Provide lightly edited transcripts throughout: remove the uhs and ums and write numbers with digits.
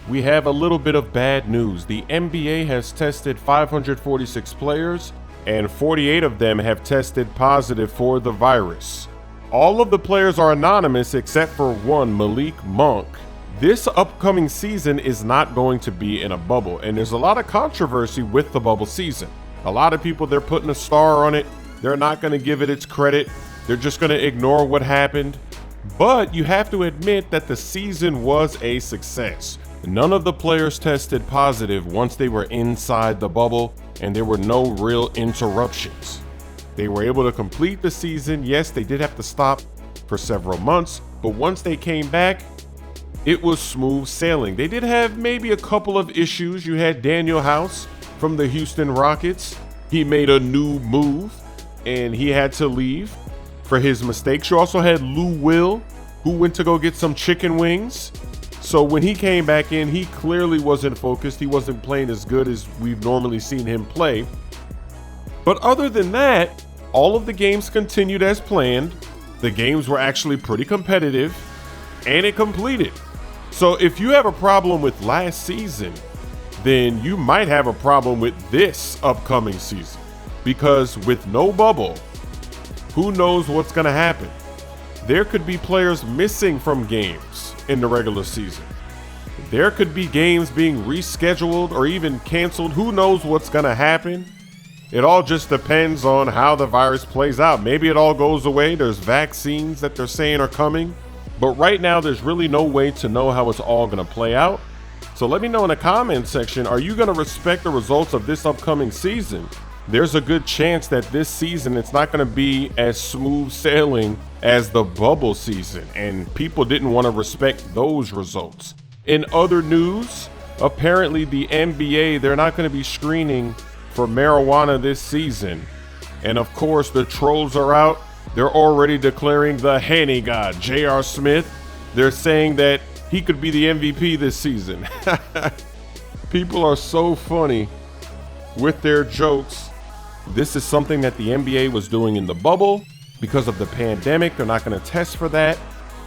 we have a little bit of bad news. The NBA has tested 546 players, and 48 of them have tested positive for the virus. All of the players are anonymous except for one, Malik Monk. This upcoming season is not going to be in a bubble, and there's a lot of controversy with the bubble season. A lot of people, they're putting a star on it. They're not going to give it its credit. They're just going to ignore what happened. But you have to admit that the season was a success. None of the players tested positive once they were inside the bubble, and there were no real interruptions. They were able to complete the season. Yes, they did have to stop for several months, but once they came back, it was smooth sailing. They did have maybe a couple of issues. You had Daniel House from the Houston Rockets. He made a new move, and he had to leave for his mistakes. You also had Lou Will, who went to go get some chicken wings. So when he came back in, he clearly wasn't focused. He wasn't playing as good as we've normally seen him play. But other than that, all of the games continued as planned. The games were actually pretty competitive, and it completed. So if you have a problem with last season, then you might have a problem with this upcoming season. Because with no bubble, who knows what's going to happen? There could be players missing from games in the regular season. There could be games being rescheduled or even canceled. Who knows what's going to happen? It all just depends on how the virus plays out. Maybe it all goes away. There's vaccines that they're saying are coming. But right now, there's really no way to know how it's all going to play out. So let me know in the comment section, are you going to respect the results of this upcoming season? There's a good chance that this season, it's not going to be as smooth sailing as the bubble season, and people didn't want to respect those results. In other news, apparently the NBA, they're not going to be screening for marijuana this season. And of course, the trolls are out. They're already declaring the Henny God, J.R. Smith. They're saying that he could be the MVP this season. People are so funny with their jokes. This is something that the NBA was doing in the bubble. Because of the pandemic, they're not going to test for that.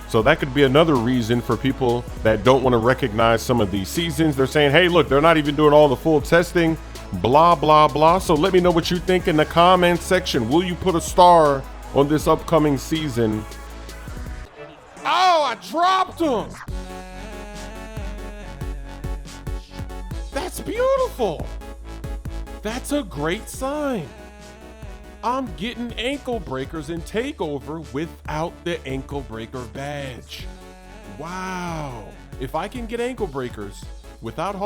So that could be another reason for people that don't want to recognize some of these seasons. They're saying, hey, look, they're not even doing all the full testing, blah, blah, blah. So let me know what you think in the comment section. Will you put a star on this upcoming season? Oh, I dropped him. That's beautiful. That's a great sign. I'm getting ankle breakers in TakeOver without the ankle breaker badge. Wow. If I can get ankle breakers without